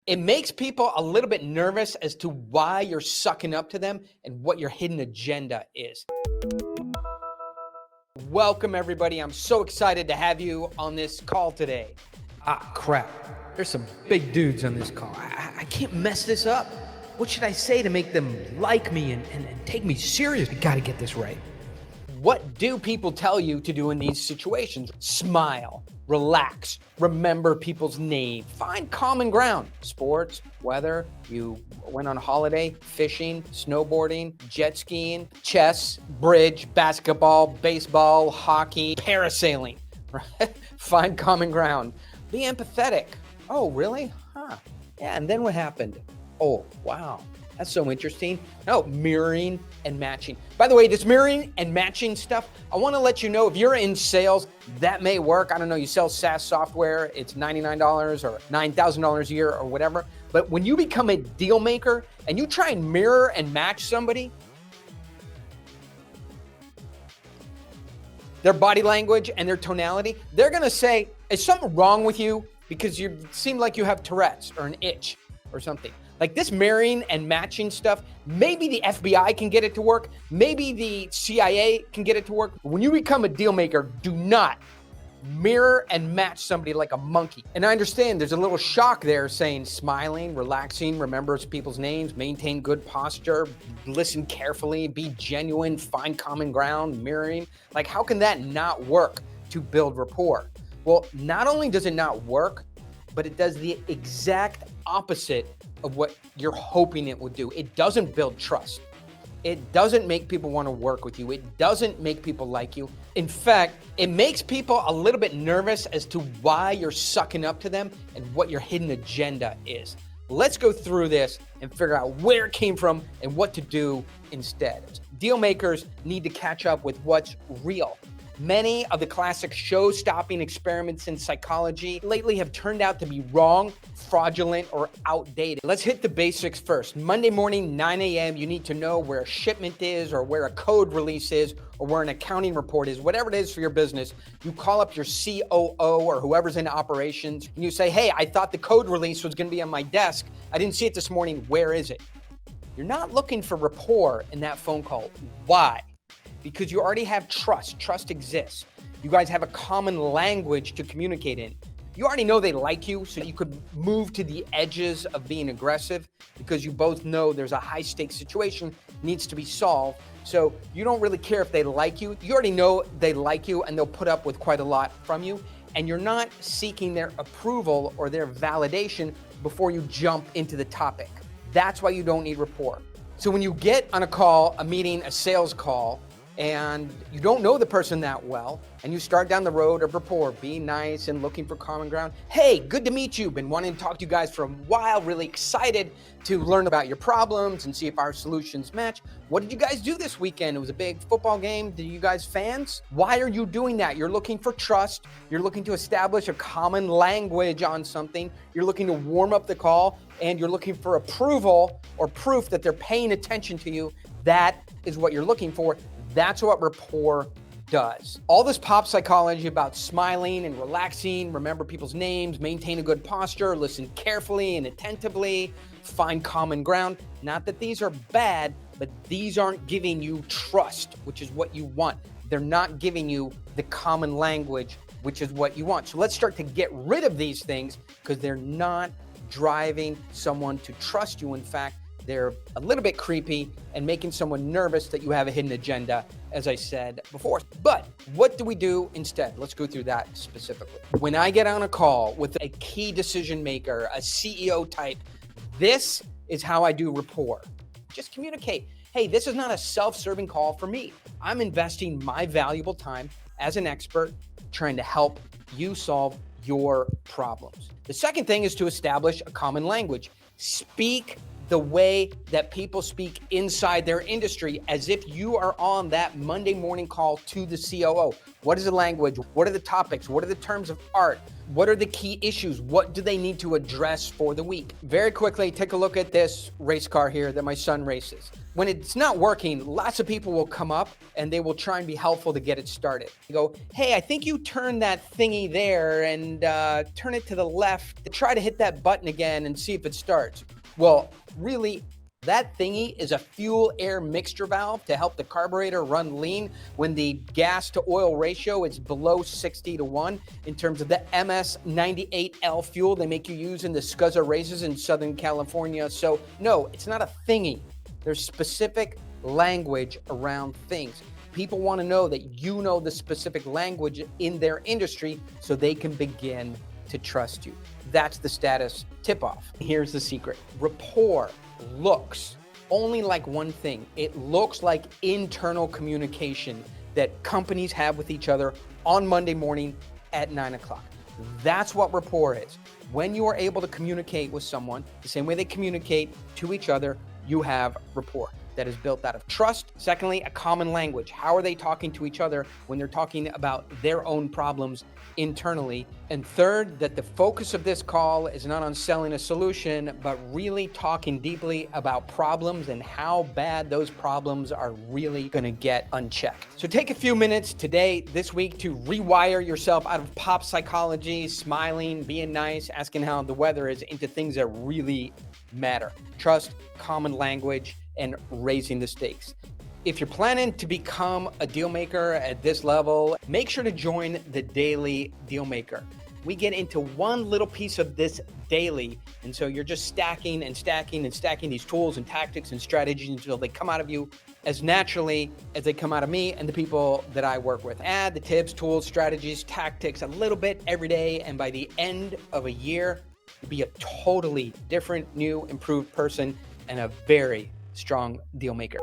It makes people a little bit nervous as to why you're sucking up to them and what your hidden agenda is. Welcome, everybody. I'm so excited to have you on this call today. Crap. There's some big dudes on this call. I can't mess this up. What should I say to make them like me and take me serious? I gotta get this right. What do people tell you to do in these situations? Smile, relax, remember people's name, find common ground. Sports, weather, you went on holiday, fishing, snowboarding, jet skiing, chess, bridge, basketball, baseball, hockey, parasailing. Find common ground. Be empathetic. Oh, really? Huh. Yeah, and then what happened? Oh, wow. That's so interesting. No, mirroring and matching. By the way, this mirroring and matching stuff, I want to let you know if you're in sales, that may work. I don't know, you sell SaaS software, it's $99 or $9,000 a year or whatever. But when you become a deal maker and you try and mirror and match somebody, their body language and their tonality, they're going to say, is something wrong with you? Because you seem like you have Tourette's or an itch or something. Like this marrying and matching stuff, maybe the FBI can get it to work. Maybe the CIA can get it to work. When you become a deal maker, do not mirror and match somebody like a monkey. And I understand there's a little shock there saying smiling, relaxing, remember people's names, maintain good posture, listen carefully, be genuine, find common ground, mirroring. Like how can that not work to build rapport? Well, not only does it not work, but it does the exact opposite of what you're hoping it would do. It doesn't build trust. It doesn't make people want to work with you. It doesn't make people like you. In fact, it makes people a little bit nervous as to why you're sucking up to them and what your hidden agenda is. Let's go through this and figure out where it came from and what to do instead. Deal makers need to catch up with what's real. Many of the classic show-stopping experiments in psychology lately have turned out to be wrong, fraudulent, or outdated. Let's hit the basics first. Monday morning, 9 a.m., you need to know where a shipment is or where a code release is or where an accounting report is, whatever it is for your business. You call up your COO or whoever's in operations and you say, hey, I thought the code release was gonna be on my desk. I didn't see it this morning. Where is it? You're not looking for rapport in that phone call. Why? Because you already have trust. Trust exists. You guys have a common language to communicate in. You already know they like you, so you could move to the edges of being aggressive because you both know there's a high stakes situation needs to be solved. So you don't really care if they like you. You already know they like you and they'll put up with quite a lot from you. And you're not seeking their approval or their validation before you jump into the topic. That's why you don't need rapport. So when you get on a call, a meeting, a sales call, and you don't know the person that well, and you start down the road of rapport, being nice and looking for common ground. Hey, good to meet you. Been wanting to talk to you guys for a while, really excited to learn about your problems and see if our solutions match. What did you guys do this weekend? It was a big football game. Did you guys fans? Why are you doing that? You're looking for trust. You're looking to establish a common language on something. You're looking to warm up the call, and you're looking for approval or proof that they're paying attention to you. That is what you're looking for. That's what rapport does. All this pop psychology about smiling and relaxing, remember people's names, maintain a good posture, listen carefully and attentively, find common ground. Not that these are bad, but these aren't giving you trust, which is what you want. They're not giving you the common language, which is what you want. So let's start to get rid of these things because they're not driving someone to trust you. In fact, they're a little bit creepy and making someone nervous that you have a hidden agenda, as I said before. But what do we do instead? Let's go through that specifically. When I get on a call with a key decision maker, a CEO type, this is how I do rapport. Just communicate. Hey, this is not a self-serving call for me. I'm investing my valuable time as an expert trying to help you solve your problems. The second thing is to establish a common language. Speak the way that people speak inside their industry as if you are on that Monday morning call to the COO. What is the language? What are the topics? What are the terms of art? What are the key issues? What do they need to address for the week? Very quickly, take a look at this race car here that my son races. when it's not working, lots of people will come up and they will try and be helpful to get it started. You go, hey, I think you turn that thingy there and turn it to the left. Try to hit that button again and see if it starts. Well, really, that thingy is a fuel air mixture valve to help the carburetor run lean when the gas to oil ratio is below 60-1 in terms of the MS98L fuel they make you use in the SCUSA races in Southern California. So no, it's not a thingy. There's specific language around things. People want to know that you know the specific language in their industry so they can begin to trust you. That's the status tip-off. Here's the secret. Rapport looks only like one thing. It looks like internal communication that companies have with each other on Monday morning at 9 o'clock. That's what rapport is. When you are able to communicate with someone the same way they communicate to each other, you have rapport that is built out of trust. Secondly, a common language. How are they talking to each other when they're talking about their own problems internally? And third, that the focus of this call is not on selling a solution, but really talking deeply about problems and how bad those problems are really going to get unchecked. So take a few minutes today, this week, to rewire yourself out of pop psychology, smiling, being nice, asking how the weather is, into things that really matter. Trust, common language, and raising the stakes. If you're planning to become a deal maker at this level, make sure to join the Daily Deal Maker. We get into one little piece of this daily, and so you're just stacking and stacking and stacking these tools and tactics and strategies until they come out of you as naturally as they come out of me and the people that I work with. Add the tips, tools, strategies, tactics a little bit every day, and by the end of a year, you'll be a totally different, new, improved person and a very strong deal maker.